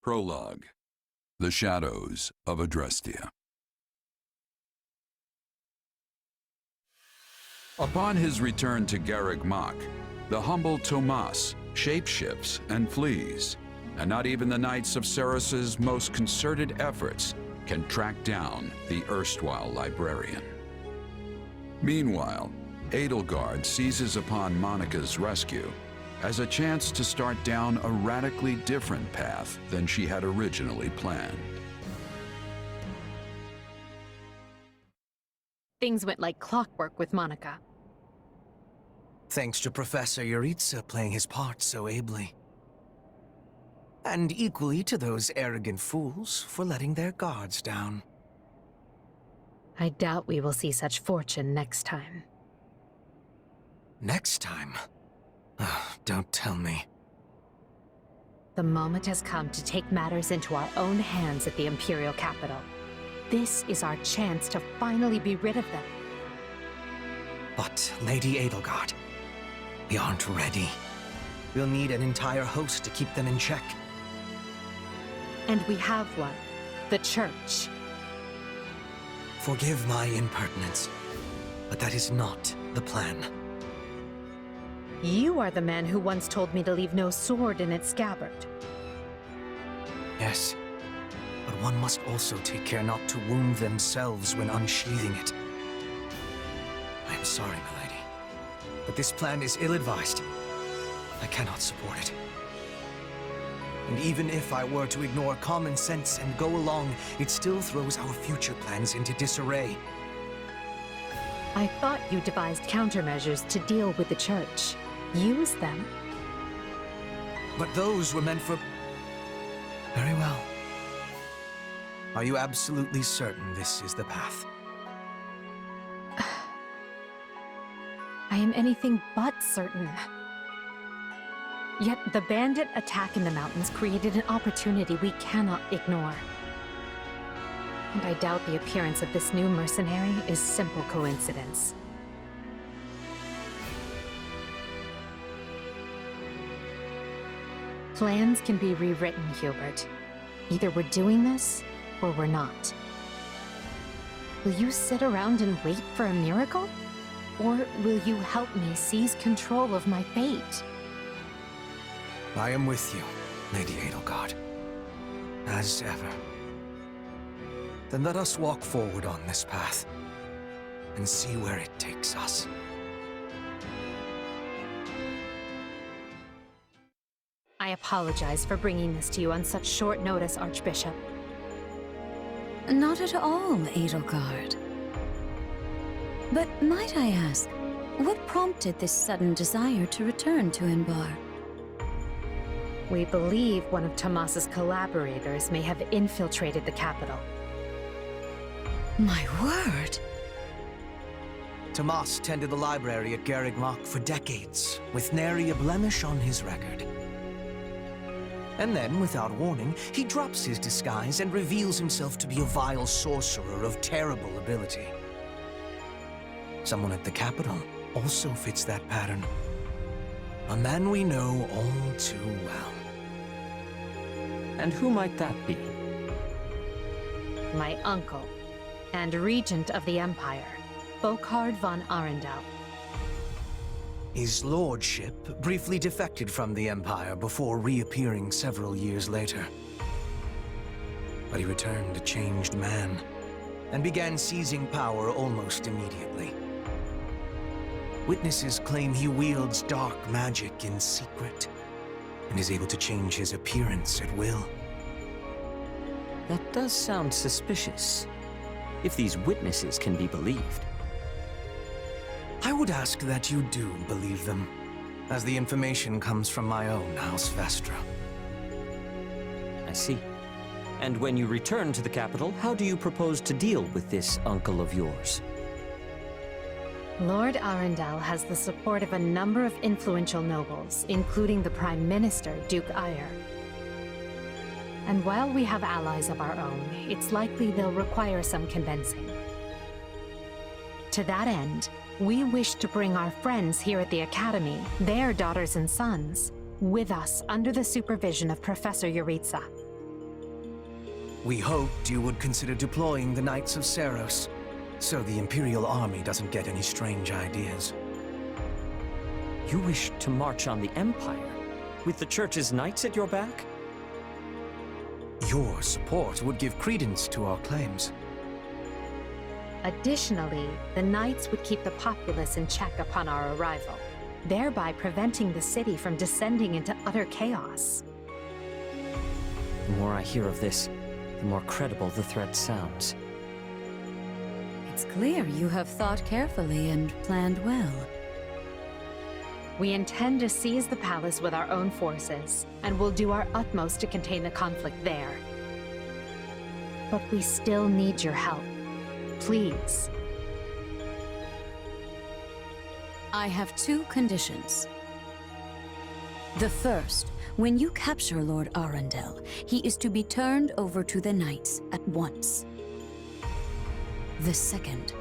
Prologue. The Shadows of Adrestia. Upon his return to Garreg Mach, the humble Tomas shapeshifts and flees, and not even the Knights of Ceres's most concerted efforts can track down the erstwhile librarian. Meanwhile, Edelgard seizes upon Monica's rescue as a chance to start down a radically different path than she had originally planned. Things went like clockwork with Monica. Thanks to Professor Yuritsa playing his part so ably. And equally to those arrogant fools for letting their guards down. I doubt we will see such fortune next time. Next time? Don't tell me. The moment has come to take matters into our own hands at the imperial capital. This is our chance to finally be rid of them. But, Lady Edelgard, we aren't ready. We'll need an entire host to keep them in check. And we have one. The Church. Forgive my impertinence, but that is not the plan. You are the man who once told me to leave no sword in its scabbard. Yes, but one must also take care not to wound themselves when unsheathing it. I am sorry, milady, but this plan is ill-advised. I cannot support it. And even if I were to ignore common sense and go along, it still throws our future plans into disarray. I thought you devised countermeasures to deal with the Church. Use them. But those were meant for... Very well. Are you absolutely certain this is the path? I am anything but certain. Yet the bandit attack in the mountains created an opportunity we cannot ignore. And I doubt the appearance of this new mercenary is simple coincidence. Plans can be rewritten, Hubert. Either we're doing this, or we're not. Will you sit around and wait for a miracle? Or will you help me seize control of my fate? I am with you, Lady Edelgard. As ever. Then let us walk forward on this path, and see where it takes us. I apologize for bringing this to you on such short notice, Archbishop. Not at all, Edelgard. But might I ask, what prompted this sudden desire to return to Enbarr? We believe one of Tomas's collaborators may have infiltrated the capital. My word! Tomas tended the library at Garreg Mach for decades, with nary a blemish on his record. And then, without warning, he drops his disguise and reveals himself to be a vile sorcerer of terrible ability. Someone at the capital also fits that pattern. A man we know all too well. And who might that be? My uncle, and regent of the Empire, Lord Arundel. His lordship briefly defected from the Empire before reappearing several years later. But he returned a changed man, and began seizing power almost immediately. Witnesses claim he wields dark magic in secret, and is able to change his appearance at will. That does sound suspicious, if these witnesses can be believed. I would ask that you do believe them, as the information comes from my own House Vestra. I see. And when you return to the capital, how do you propose to deal with this uncle of yours? Lord Arundel has the support of a number of influential nobles, including the Prime Minister, Duke Ayer. And while we have allies of our own, it's likely they'll require some convincing. To that end, we wish to bring our friends here at the Academy, their daughters and sons, with us under the supervision of Professor Yuritsa. We hoped you would consider deploying the Knights of Seiros, so the Imperial army doesn't get any strange ideas. You wish to march on the Empire, with the Church's knights at your back? Your support would give credence to our claims. Additionally, the Knights would keep the populace in check upon our arrival, thereby preventing the city from descending into utter chaos. The more I hear of this, the more credible the threat sounds. It's clear you have thought carefully and planned well. We intend to seize the palace with our own forces, and will do our utmost to contain the conflict there. But we still need your help. Please. I have 2 conditions. The first, when you capture Lord Arundel, he is to be turned over to the Knights at once. The second,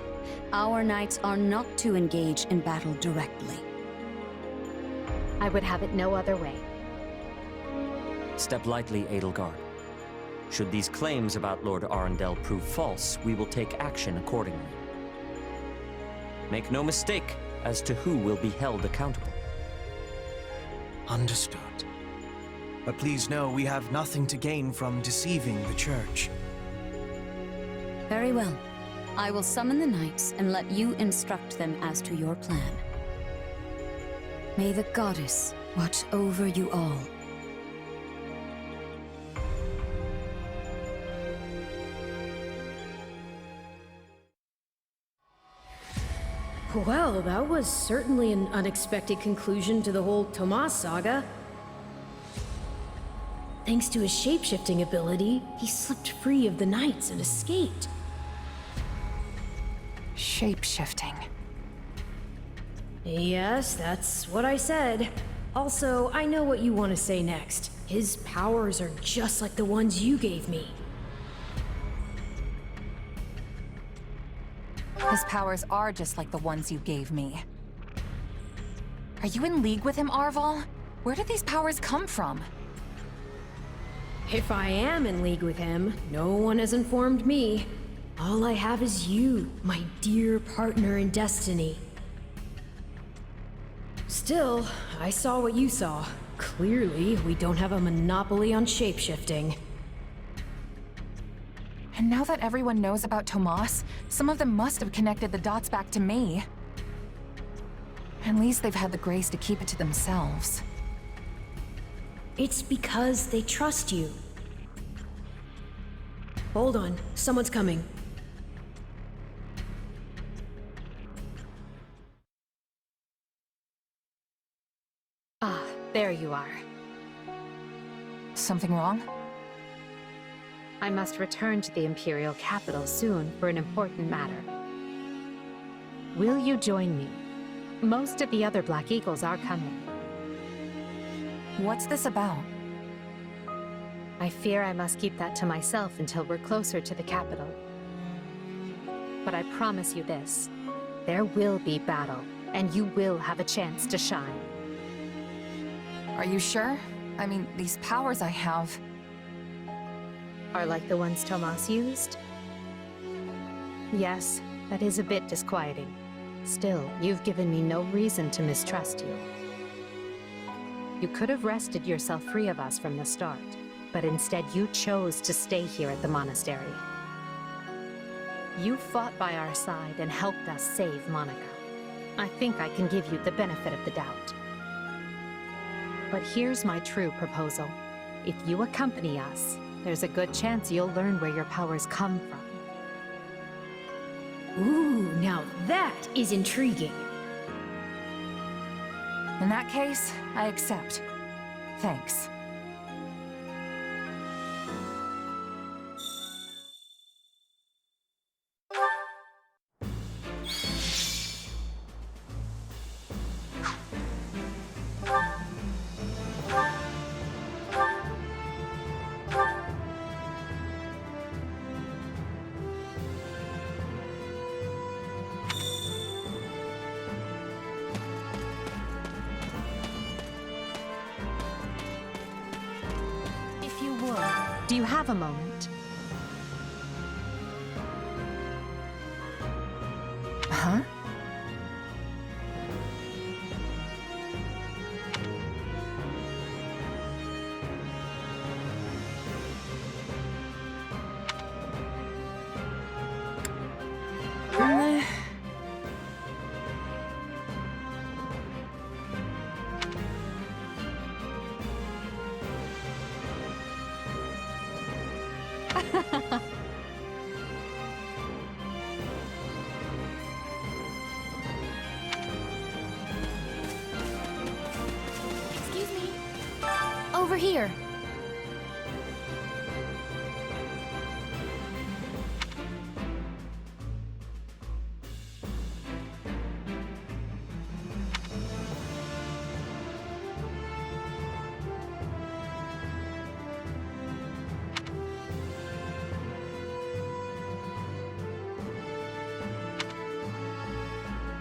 our Knights are not to engage in battle directly. I would have it no other way. Step lightly, Edelgard. Should these claims about Lord Arundel prove false, we will take action accordingly. Make no mistake as to who will be held accountable. Understood. But please know we have nothing to gain from deceiving the Church. Very well. I will summon the Knights and let you instruct them as to your plan. May the Goddess watch over you all. Well, that was certainly an unexpected conclusion to the whole Tomas saga. Thanks to his shape-shifting ability, he slipped free of the Knights and escaped. Shape-shifting. Yes, that's what I said. Also, I know what you want to say next. His powers are just like the ones you gave me. His powers are just like the ones you gave me. Are you in league with him, Arval? Where did these powers come from? If I am in league with him, no one has informed me. All I have is you, my dear partner in destiny. Still, I saw what you saw. Clearly, we don't have a monopoly on shapeshifting. And now that everyone knows about Tomas, some of them must have connected the dots back to me. At least they've had the grace to keep it to themselves. It's because they trust you. Hold on, someone's coming. Ah, there you are. Something wrong? I must return to the Imperial capital soon for an important matter. Will you join me? Most of the other Black Eagles are coming. What's this about? I fear I must keep that to myself until we're closer to the capital. But I promise you this, there will be battle, and you will have a chance to shine. Are you sure? I mean, these powers I have... Are like the ones Tomas used? Yes, that is a bit disquieting. Still, you've given me no reason to mistrust you. You could have wrested yourself free of us from the start, but instead you chose to stay here at the Monastery. You fought by our side and helped us save Monica. I think I can give you the benefit of the doubt. But here's my true proposal. If you accompany us, there's a good chance you'll learn where your powers come from. Ooh, now that is intriguing. In that case, I accept. Thanks. Do you have a moment? Huh? Excuse me. Over here.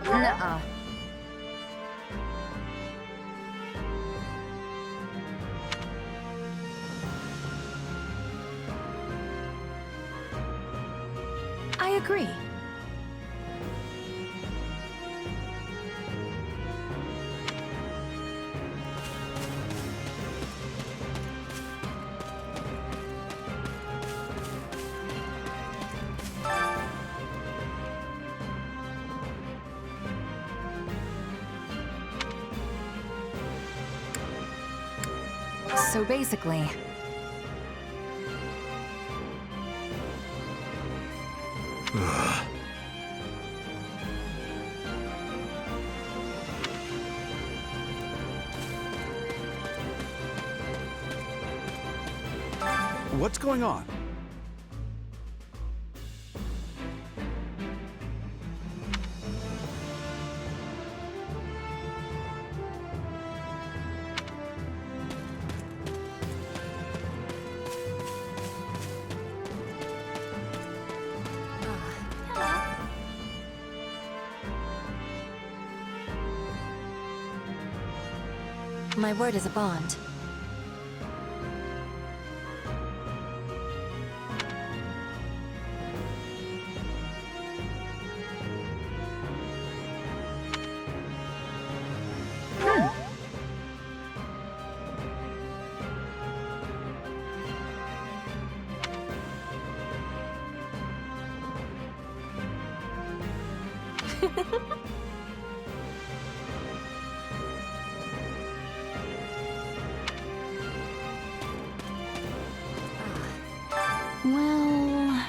Nuh-uh. I agree. So basically, What's going on? My word is a bond. Well...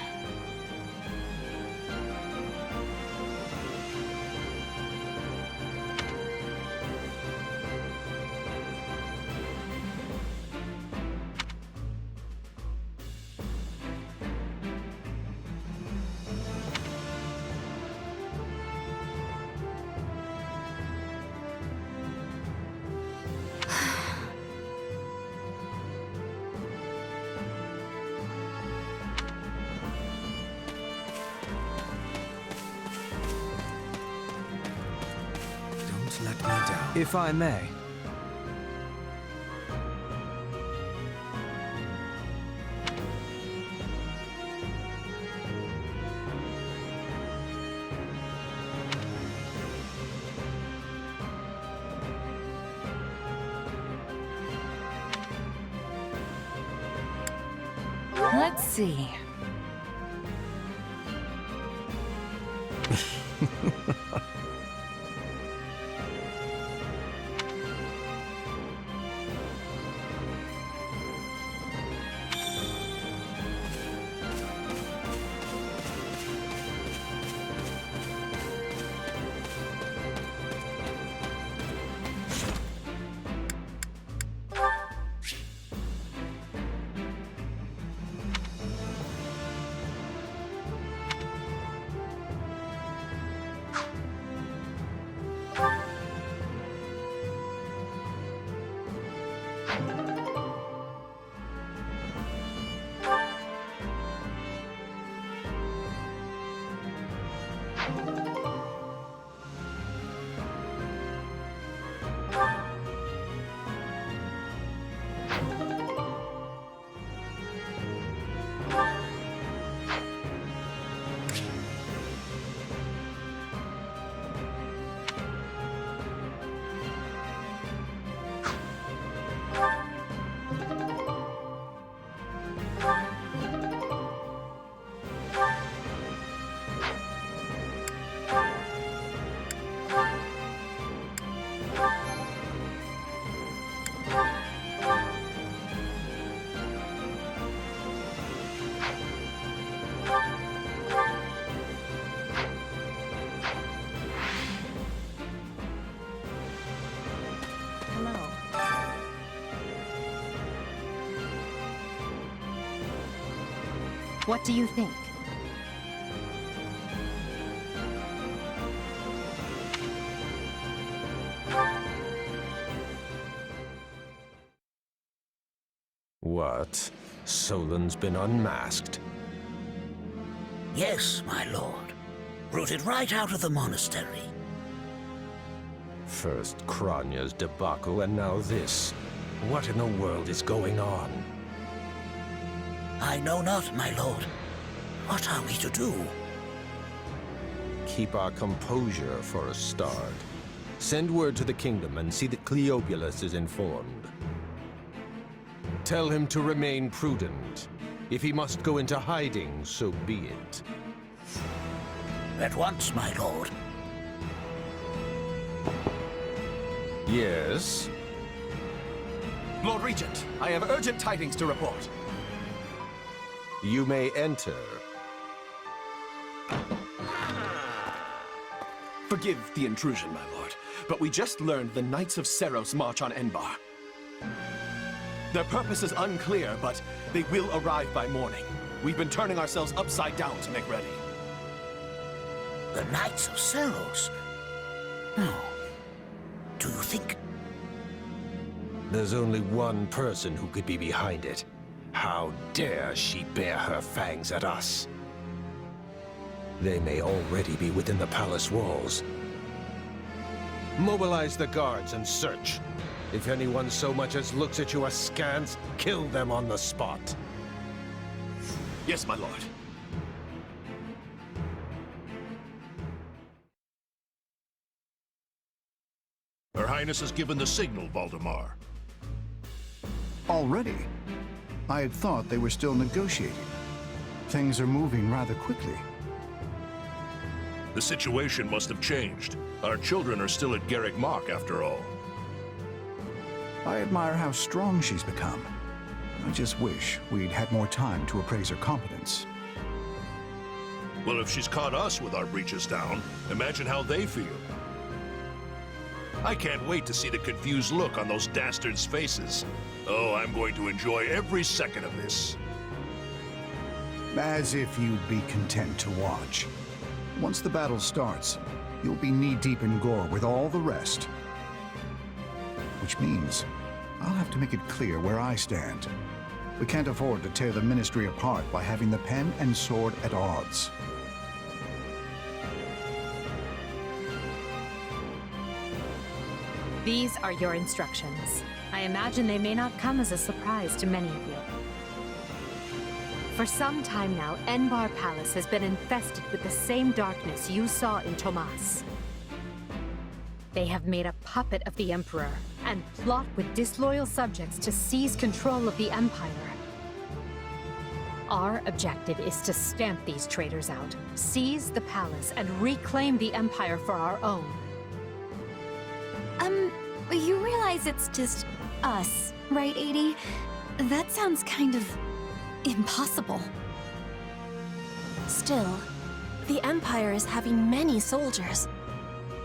Don't let me down. If I may. let's see. What do you think? What? Solon's been unmasked? Yes, my lord. Rooted right out of the monastery. First Kranya's debacle, and now this. What in the world is going on? I know not, my lord. What are we to do? Keep our composure for a start. Send word to the kingdom and see that Cleobulus is informed. Tell him to remain prudent. If he must go into hiding, so be it. At once, my lord. Yes? Lord Regent, I have urgent tidings to report. You may enter. Forgive the intrusion, my lord, but we just learned the Knights of Seros march on Enbarr. Their purpose is unclear, but they will arrive by morning. We've been turning ourselves upside down to make ready. The Knights of Seros? No. Do you think... There's only one person who could be behind it. How dare she bare her fangs at us? They may already be within the palace walls. Mobilize the guards and search. If anyone so much as looks at you askance, kill them on the spot. Yes, my lord. Her Highness has given the signal, Valdemar. Already? I had thought they were still negotiating. Things are moving rather quickly. The situation must have changed. Our children are still at Garreg Mach, after all. I admire how strong she's become. I just wish we'd had more time to appraise her competence. Well, if she's caught us with our breeches down, imagine how they feel. I can't wait to see the confused look on those dastards' faces. Oh, I'm going to enjoy every second of this. As if you'd be content to watch. Once the battle starts, you'll be knee-deep in gore with all the rest. Which means I'll have to make it clear where I stand. We can't afford to tear the Ministry apart by having the pen and sword at odds. These are your instructions. I imagine they may not come as a surprise to many of you. For some time now, Enbarr Palace has been infested with the same darkness you saw in Tomas. They have made a puppet of the Emperor and plot with disloyal subjects to seize control of the Empire. Our objective is to stamp these traitors out, seize the palace, and reclaim the Empire for our own. You realize it's just us, right, Edie? That sounds kind of impossible. Still, the Empire is having many soldiers.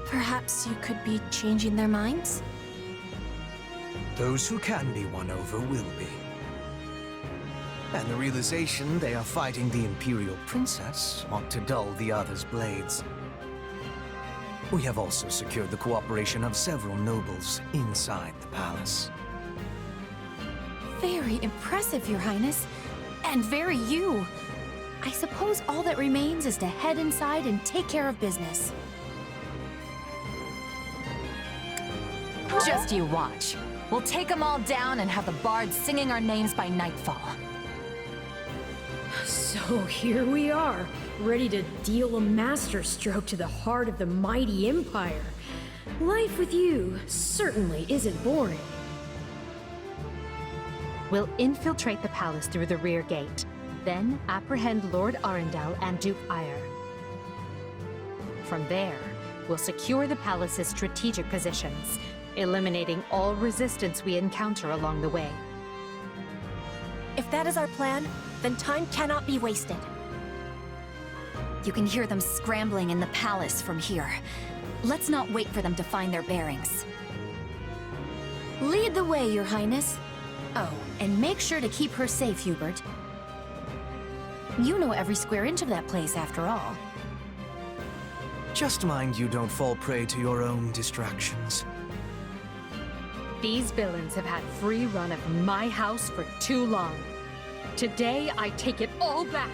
Perhaps you could be changing their minds? Those who can be won over will be. And the realization they are fighting the Imperial Princess ought to dull the others' blades. We have also secured the cooperation of several nobles inside the palace. Very impressive, Your Highness. And very you. I suppose all that remains is to head inside and take care of business. Just you watch. We'll take them all down and have the bards singing our names by nightfall. So here we are, ready to deal a masterstroke to the heart of the mighty Empire. Life with you certainly isn't boring. We'll infiltrate the palace through the rear gate, then apprehend Lord Arundel and Duke Aiur. From there, we'll secure the palace's strategic positions, eliminating all resistance we encounter along the way. If that is our plan, then time cannot be wasted. You can hear them scrambling in the palace from here. Let's not wait for them to find their bearings. Lead the way, Your Highness. Oh, and make sure to keep her safe, Hubert. You know every square inch of that place, after all. Just mind you don't fall prey to your own distractions. These villains have had free run of my house for too long. Today, I take it all back.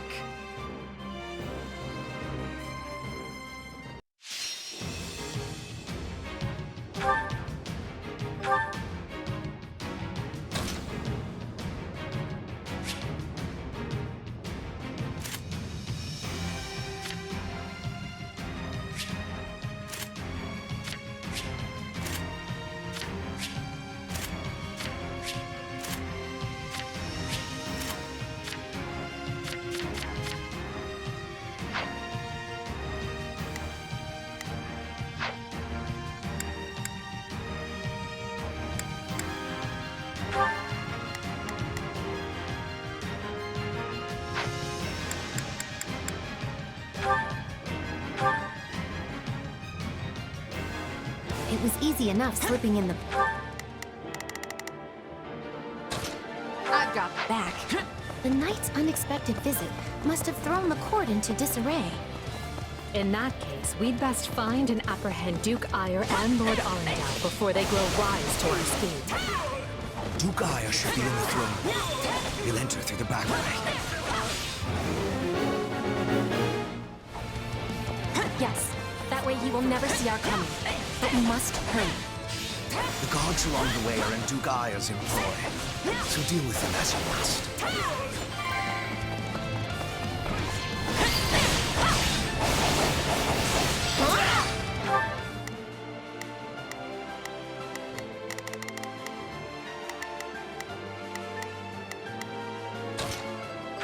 It was easy enough slipping in the... I've got back. The knight's unexpected visit must have thrown the court into disarray. In that case, we'd best find and apprehend Duke Aiur and Lord Arundel before they grow wise to our scheme. Duke Aiur should be in the throne. He'll enter through the back way. Yes, that way he will never see our coming. But we must hurry. The guards along the way are in Duke Aiur's employ, so deal with them as you must.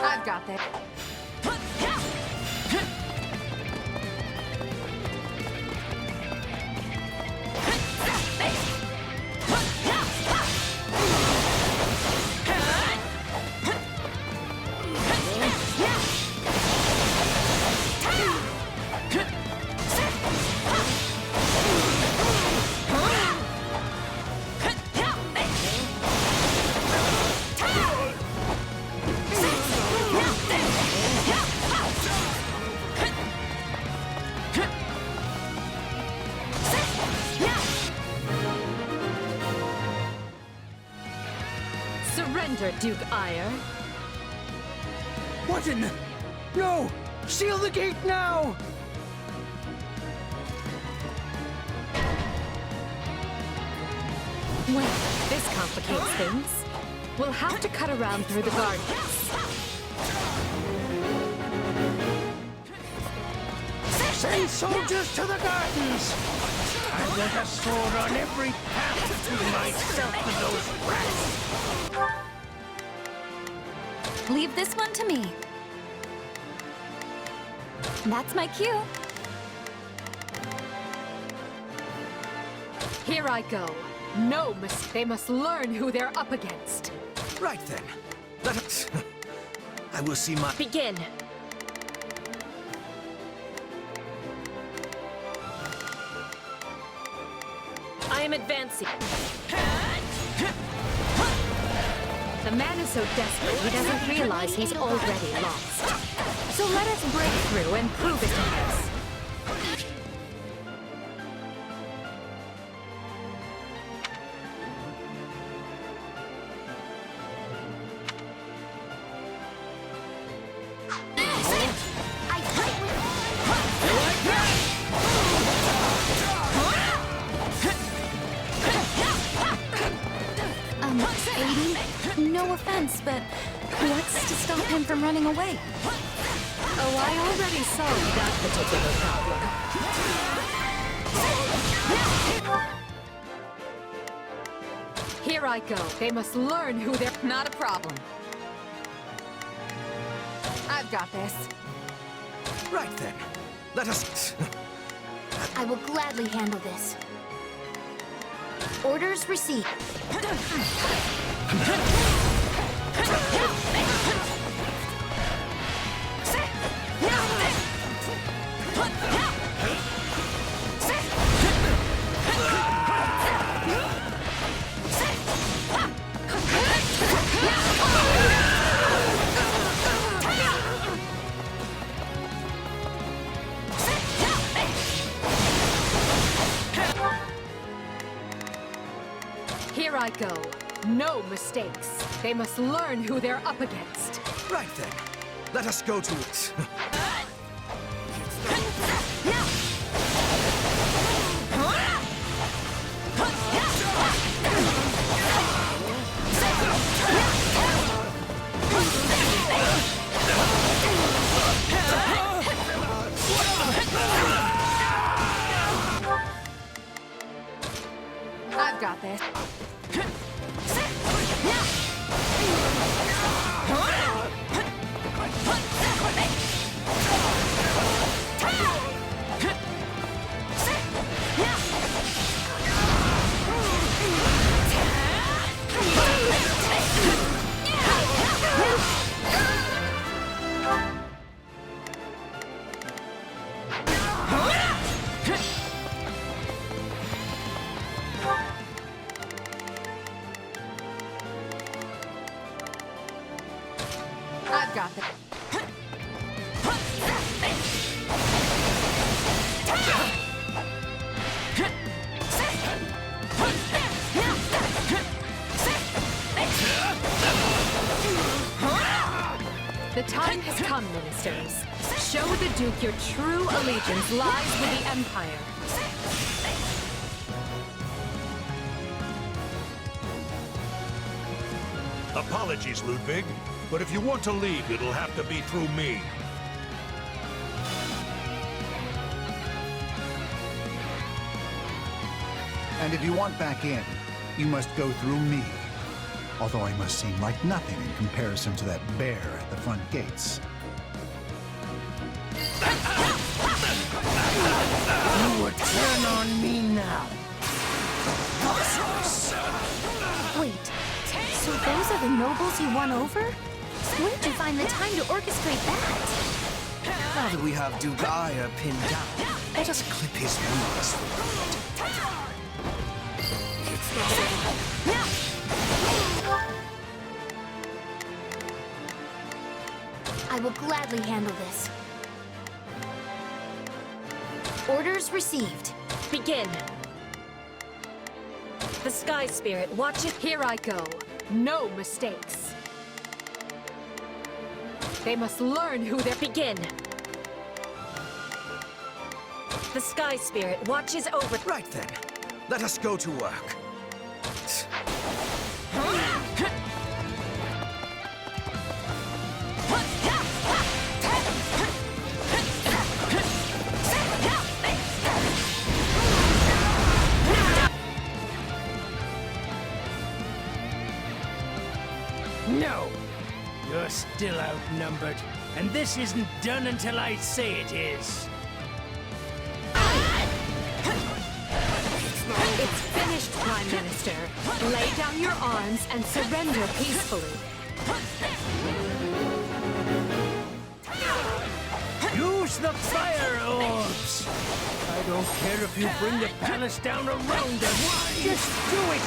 I've got that. Surrender, Duke Aiur. What in the... No! Seal the gate now! Well, this complicates things. We'll have to cut around through the gardens. Send soldiers to the gardens! And let a sword on every path between myself and those rats! Leave this one to me. That's my cue. Here I go. No, they must learn who they're up against. Right then. Let us... I will see my... Begin. I am advancing. The man is so desperate, he doesn't realize he's already lost. So let us break through and prove it to us. No offense, but what's to stop him from running away? Oh, I already solved that particular problem. Here I go. They must learn who they're... Not a problem. I've got this. Right then. Let us... I will gladly handle this. Orders received. No mistakes. They must learn who they're up against. Right then. Let us go to it. I've got this. I've got this. The time has come, ministers. Show the Duke your true allegiance lies with the Empire. Apologies, Ludwig, but if you want to leave, it'll have to be through me. And if you want back in, you must go through me. Although I must seem like nothing in comparison to that bear at the front gates. You would turn on me now. Wait, so those are the nobles you won over? Where'd you find the time to orchestrate that? Now that we have Duke Aya pinned down, let us clip his wings for a bit. I will gladly handle this. Orders received. Begin. The Sky Spirit watches. Here I go. No mistakes. They must learn who they're... Begin. The Sky Spirit watches over... Right then. Let us go to work. No! You're still outnumbered, and this isn't done until I say it is. It's finished, Prime Minister. Lay down your arms and surrender peacefully. Use the fire orbs! I don't care if you bring the palace down around us. Just do it!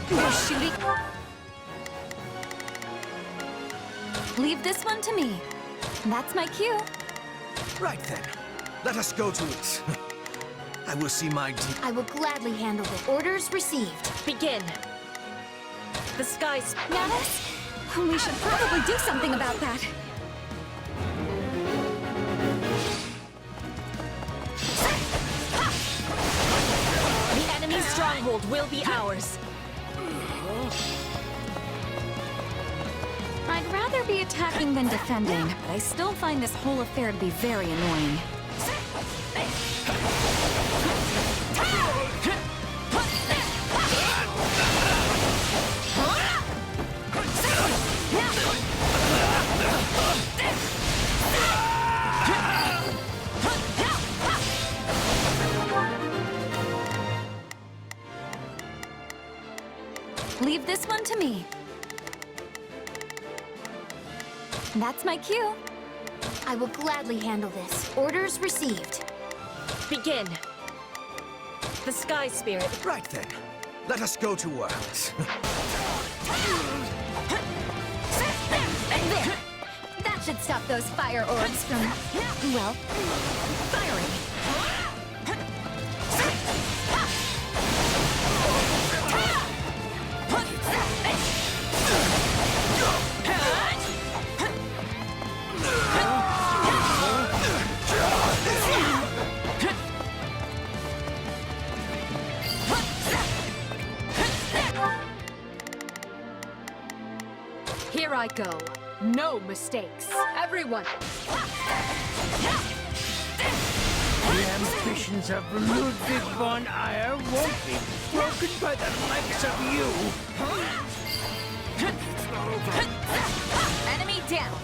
You're shooting. Leave this one to me. That's my cue. Right then. Let us go to it. I will see my I will gladly handle it. Orders received. Begin. The Sky Spirit... Nanis? We should probably do something about that. The enemy's stronghold will be ours. I'd rather be attacking than defending, but I still find this whole affair to be very annoying. Leave this one to me. That's my cue. I will gladly handle this. Orders received. Begin. The Sky Spirit... Right then. Let us go to work. There! That should stop those fire orbs from, well, firing. Here I go. No mistakes. Everyone. The ambitions of Ludwig von Eyre won't be broken by the likes of you. Enemy down.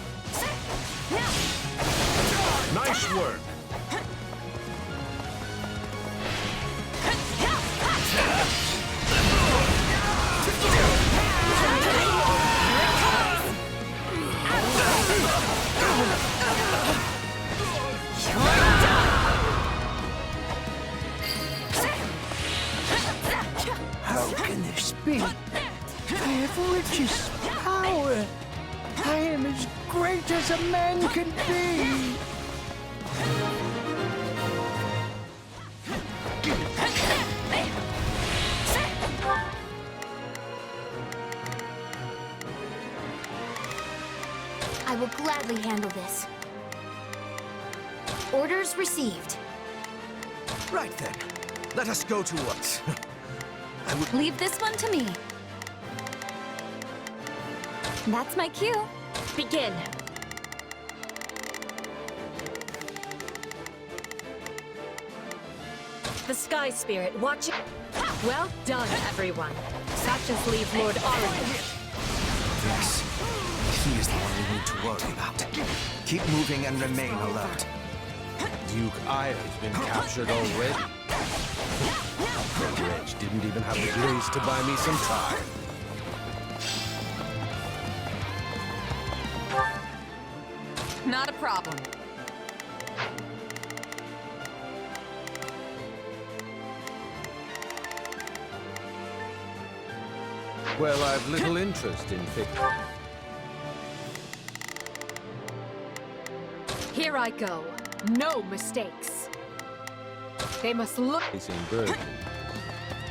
Nice work. How can this be? I have riches, power. I am as great as a man can be. I will gladly handle this. Orders received. Right then. Let us go to what? Leave this one to me. That's my cue. Begin. The Sky Spirit, watch it. Well done, everyone. That just leaves Lord Arundel. Yes. He is the one we need to worry about. Keep moving and remain alert. Duke Eyre's been captured already. The wretch didn't even have the grace to buy me some time. Not a problem. Well, I've little interest in fiction. Here I go. No mistakes. They must look. Facing burden.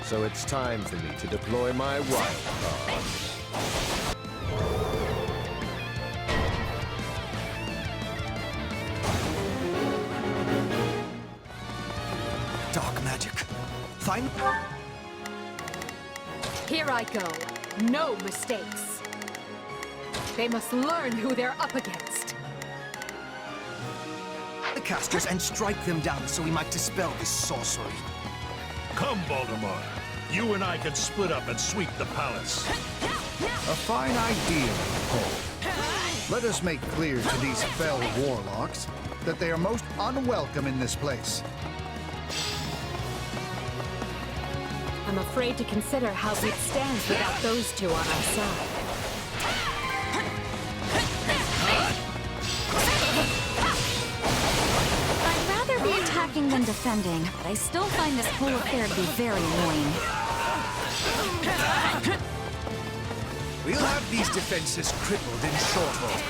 So it's time for me to deploy my wild card. Dark magic. Find... Here I go. No mistakes. They must learn who they're up against. the casters and strike them down so we might dispel this sorcery. Come, Voldemort. You and I can split up and sweep the palace. A fine idea, Cole. Let us make clear to these fell warlocks that they are most unwelcome in this place. I'm afraid to consider how we'd stand without those two on our side. I'd rather be attacking than defending, but I still find this whole affair to be very annoying. We'll have these defenses crippled in short order.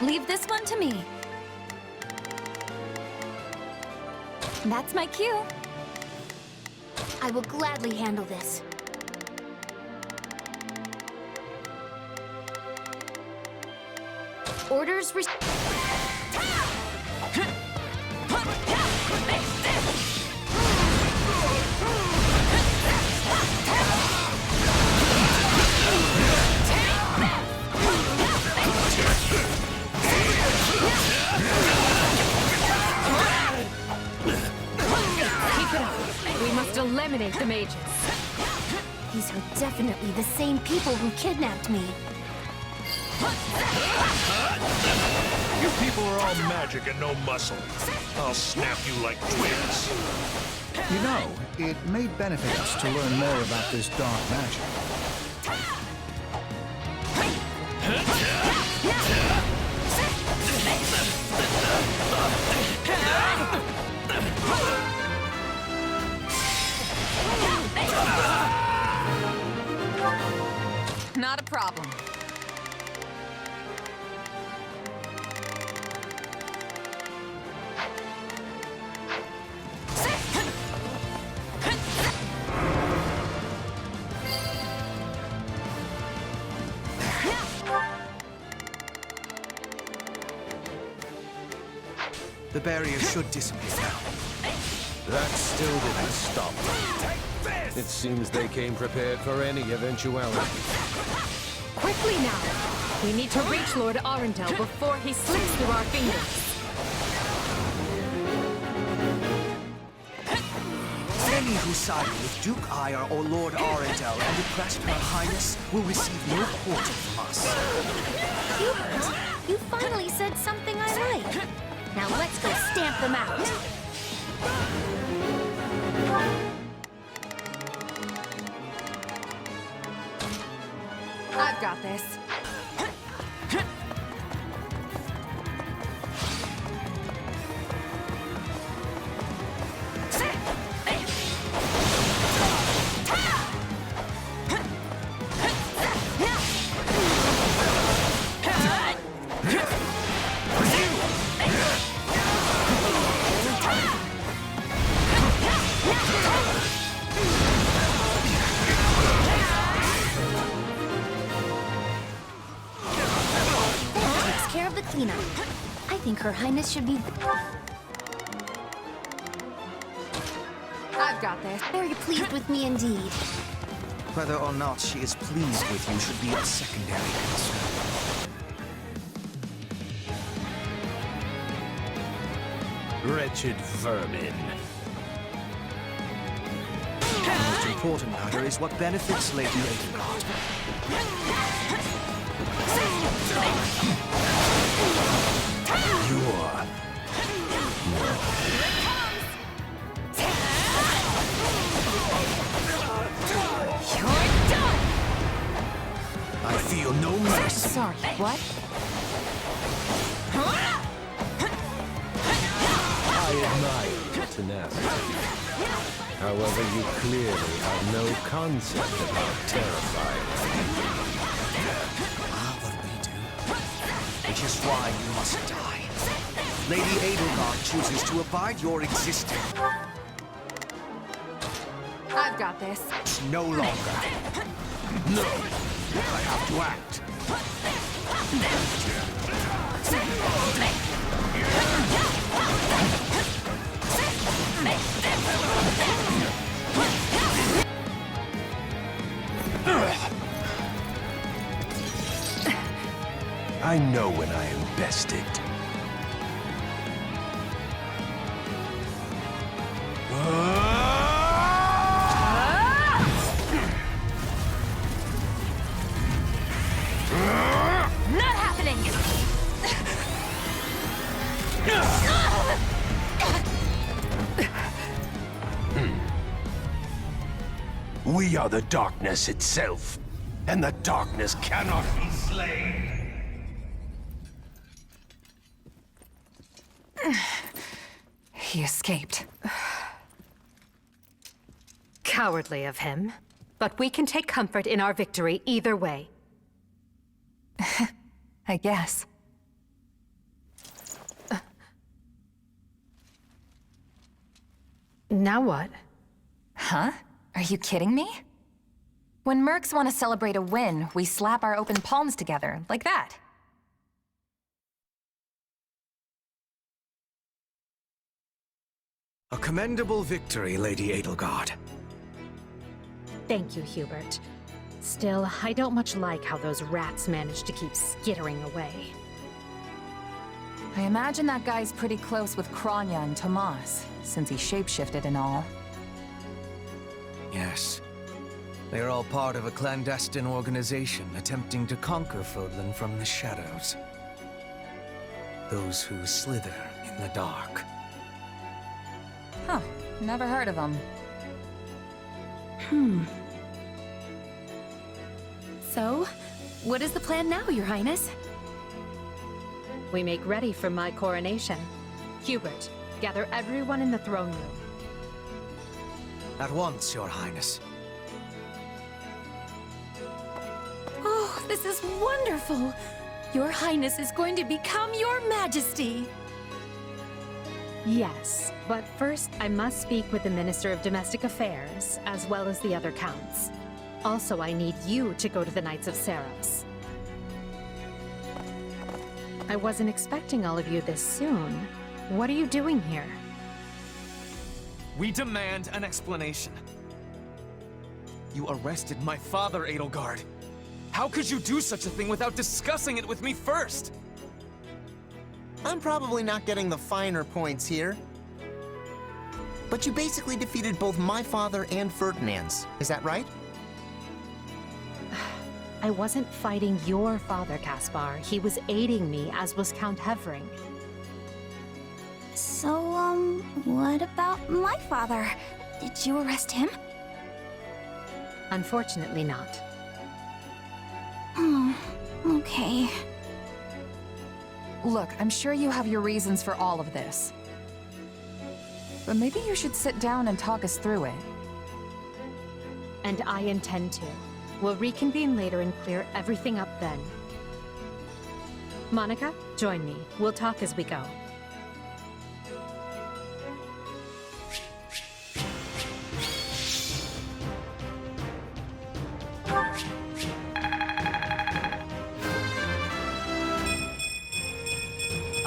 Leave this one to me. That's my cue. I will gladly handle this. Orders received. We must eliminate the mages. These are definitely the same people who kidnapped me. You people are all magic and no muscle. I'll snap you like twigs. You know, it may benefit us to learn more about this dark magic. Not a problem. The barrier should disappear now. That still didn't stop them. It seems they came prepared for any eventuality. Quickly now! We need to reach Lord Arundel before he slips through our fingers. Any who side with Duke Aiur or Lord Arundel and request Her Highness will receive no quarter from us. Hubert, you finally said something I like. Now let's go stamp them out. I've got this. Cleanup. I think Her Highness should be I've got this. very pleased with me indeed. Whether or not she is pleased with you should be a secondary concern. Wretched vermin. The most important matter is what benefits Lady Edelgard. I feel no mercy. Sorry, what? I admire your tenacity. However, you clearly have no concept of how terrifying. What we do. Which is why you must die. Lady Edelgard chooses to abide your existence. I've got this. No longer. No! I have to act. I know when I am bested. Not happening! We are the darkness itself, and the darkness cannot be slain. He escaped. Cowardly of him. But we can take comfort in our victory either way. I guess. Now what? Huh? Are you kidding me? When mercs want to celebrate a win, we slap our open palms together, like that. A commendable victory, Lady Edelgard. Thank you, Hubert. Still, I don't much like how those rats managed to keep skittering away. I imagine that guy's pretty close with Kronya and Tomas, since he shapeshifted and all. Yes. They are all part of a clandestine organization attempting to conquer Fodlan from the shadows. Those who slither in the dark. Huh. Never heard of him. So, what is the plan now, Your Highness? We make ready for my coronation. Hubert, gather everyone in the throne room. At once, Your Highness. Oh, This is wonderful! Your Highness is going to become your Majesty! Yes, but first I must speak with the Minister of Domestic Affairs, as well as the other counts. Also, I need you to go to the Knights of Seiros. I wasn't expecting all of you this soon. What are you doing here? We demand an explanation. You arrested my father, Edelgard. How could you do such a thing without discussing it with me first? I'm probably not getting the finer points here. But you basically defeated both my father and Ferdinand's, is that right? I wasn't fighting your father, Caspar. He was aiding me, as was Count Hevering. So, what about my father? Did you arrest him? Unfortunately not. Oh, okay. Look, I'm sure you have your reasons for all of this. But maybe you should sit down and talk us through it. And I intend to. We'll reconvene later and clear everything up then. Monica, join me. We'll talk as we go.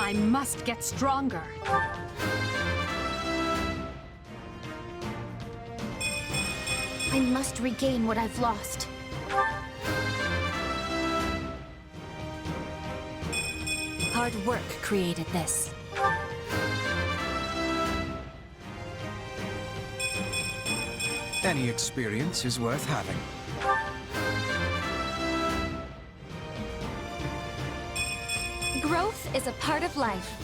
I must get stronger. I must regain what I've lost. Hard work created this. Any experience is worth having. Growth is a part of life.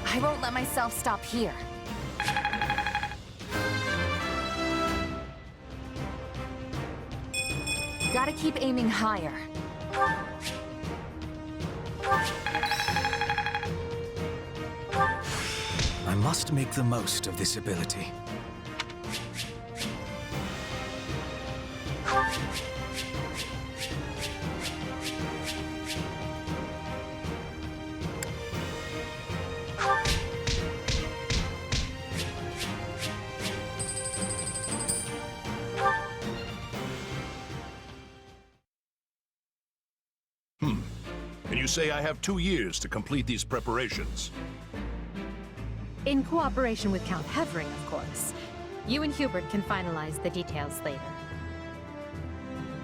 I won't let myself stop here. Gotta keep aiming higher. I must make the most of this ability. And you say I have 2 years to complete these preparations. In cooperation with Count Hevering, of course. You and Hubert can finalize the details later.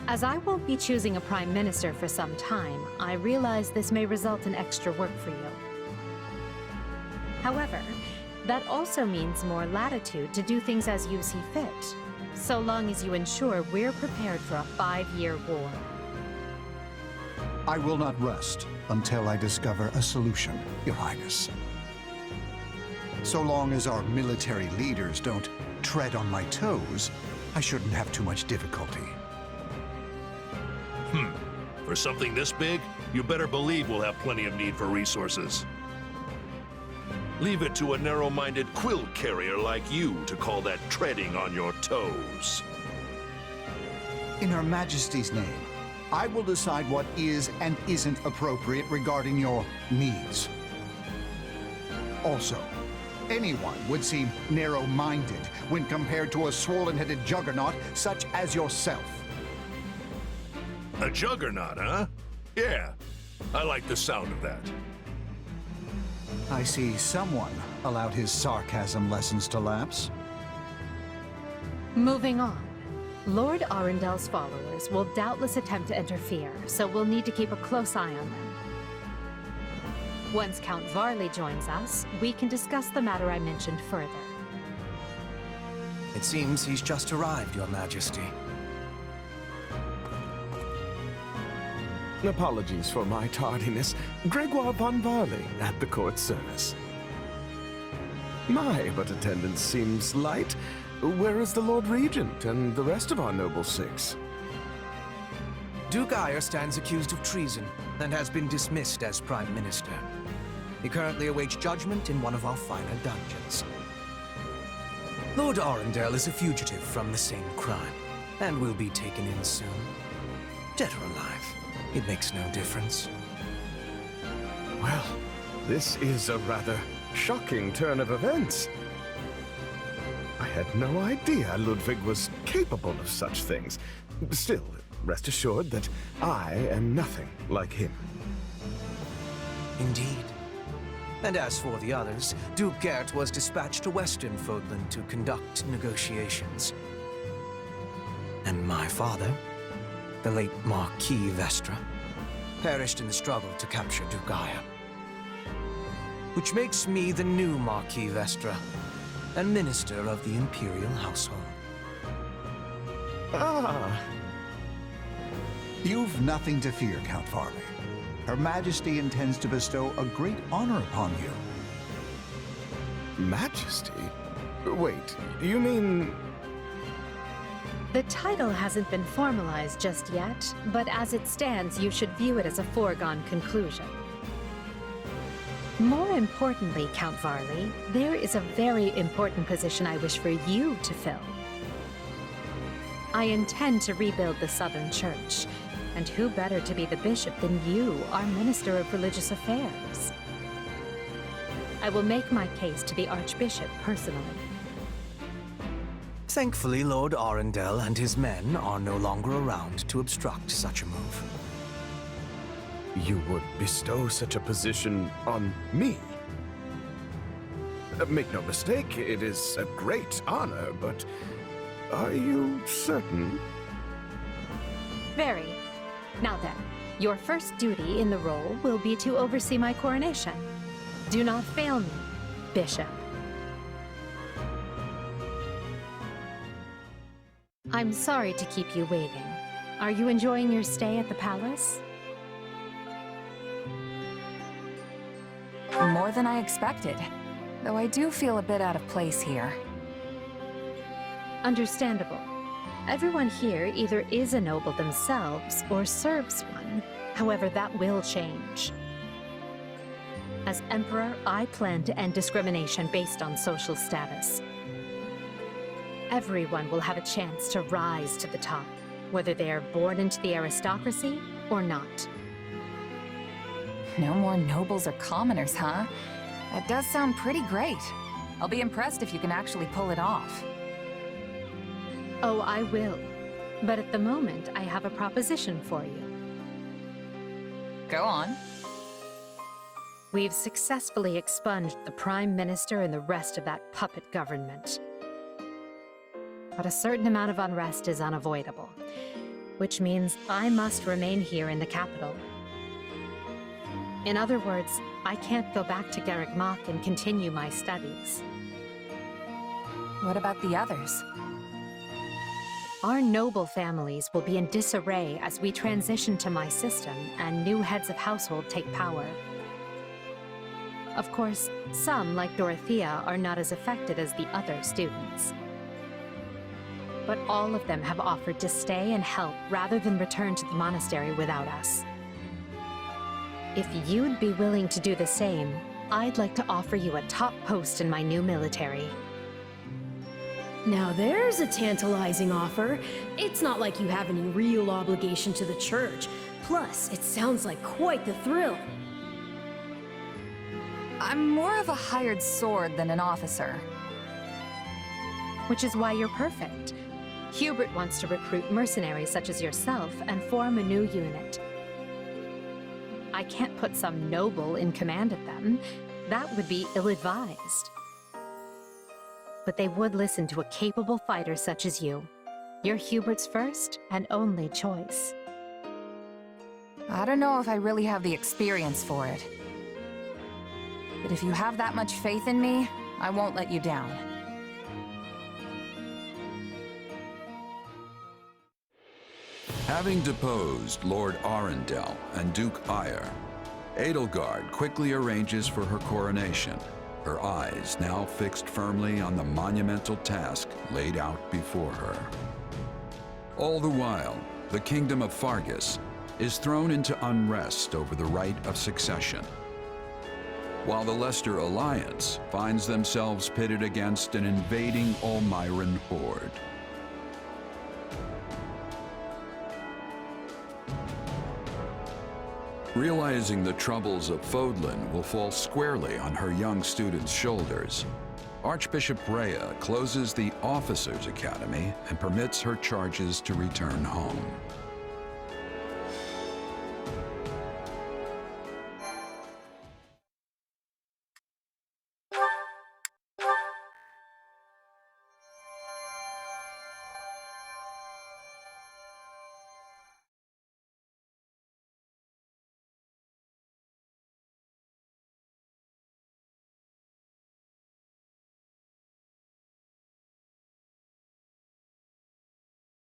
As I won't be choosing a Prime Minister for some time, I realize this may result in extra work for you. However, that also means more latitude to do things as you see fit, so long as you ensure we're prepared for a 5-year war. I will not rest until I discover a solution, Your Highness. So long as our military leaders don't tread on my toes, I shouldn't have too much difficulty. For something this big, you better believe we'll have plenty of need for resources. Leave it to a narrow-minded quill carrier like you to call that treading on your toes. In Her Majesty's name, I will decide what is and isn't appropriate regarding your needs. Also, anyone would seem narrow-minded when compared to a swollen-headed juggernaut such as yourself. A juggernaut, huh? Yeah, I like the sound of that. I see someone allowed his sarcasm lessons to lapse. Moving on. Lord Arundel's followers will doubtless attempt to interfere, so we'll need to keep a close eye on them. Once Count Varley joins us, we can discuss the matter I mentioned further. It seems he's just arrived, Your Majesty. Apologies for my tardiness. Gregoire von Varley at the court service. My, but attendance seems light. Where is the Lord Regent and the rest of our noble six? Duke Aiur stands accused of treason and has been dismissed as Prime Minister. He currently awaits judgment in one of our finer dungeons. Lord Arundel is a fugitive from the same crime, and will be taken in soon. Dead or alive, it makes no difference. Well, this is a rather shocking turn of events. I had no idea Ludwig was capable of such things. Still, rest assured that I am nothing like him. Indeed. And as for the others, Duke Garreg was dispatched to Western Fodland to conduct negotiations. And my father, the late Marquis Vestra, perished in the struggle to capture Duke Aya. Which makes me the new Marquis Vestra, and Minister of the Imperial household. Ah. You've nothing to fear, Count Farley. Her Majesty intends to bestow a great honor upon you. Majesty? Wait, you mean... The title hasn't been formalized just yet, but as it stands, you should view it as a foregone conclusion. More importantly, Count Farley, there is a very important position I wish for you to fill. I intend to rebuild the Southern Church, and who better to be the bishop than you, our Minister of Religious Affairs? I will make my case to the Archbishop personally. Thankfully, Lord Arundel and his men are no longer around to obstruct such a move. You would bestow such a position on me? Make no mistake, it is a great honor, but are you certain? Very. Now then, your first duty in the role will be to oversee my coronation. Do not fail me, Bishop. I'm sorry to keep you waiting. Are you enjoying your stay at the palace? More than I expected, though I do feel a bit out of place here. Understandable. Everyone here either is a noble themselves or serves one. However, that will change. As Emperor, I plan to end discrimination based on social status. Everyone will have a chance to rise to the top, whether they are born into the aristocracy or not. No more nobles or commoners, huh? That does sound pretty great. I'll be impressed if you can actually pull it off. Oh, I will. But at the moment, I have a proposition for you. Go on. We've successfully expunged the Prime Minister and the rest of that puppet government. But a certain amount of unrest is unavoidable, which means I must remain here in the capital. In other words, I can't go back to Garreg Mach and continue my studies. What about the others? Our noble families will be in disarray as we transition to my system and new heads of household take power. Of course, some, like Dorothea, are not as affected as the other students. But all of them have offered to stay and help rather than return to the monastery without us. If you'd be willing to do the same, I'd like to offer you a top post in my new military. Now there's a tantalizing offer. It's not like you have any real obligation to the church. Plus, it sounds like quite the thrill. I'm more of a hired sword than an officer. Which is why you're perfect. Hubert wants to recruit mercenaries such as yourself and form a new unit. I can't put some noble in command of them. That would be ill-advised. But they would listen to a capable fighter such as you. You're Hubert's first and only choice. I don't know if I really have the experience for it. But if you have that much faith in me, I won't let you down. Having deposed Lord Arundel and Duke Aya, Edelgard quickly arranges for her coronation, her eyes now fixed firmly on the monumental task laid out before her. All the while, the kingdom of Fargus is thrown into unrest over the right of succession. while the Leicester Alliance finds themselves pitted against an invading Ulmyran horde. Realizing the troubles of Fodlan will fall squarely on her young students' shoulders, Archbishop Rhea closes the Officers' Academy and permits her charges to return home.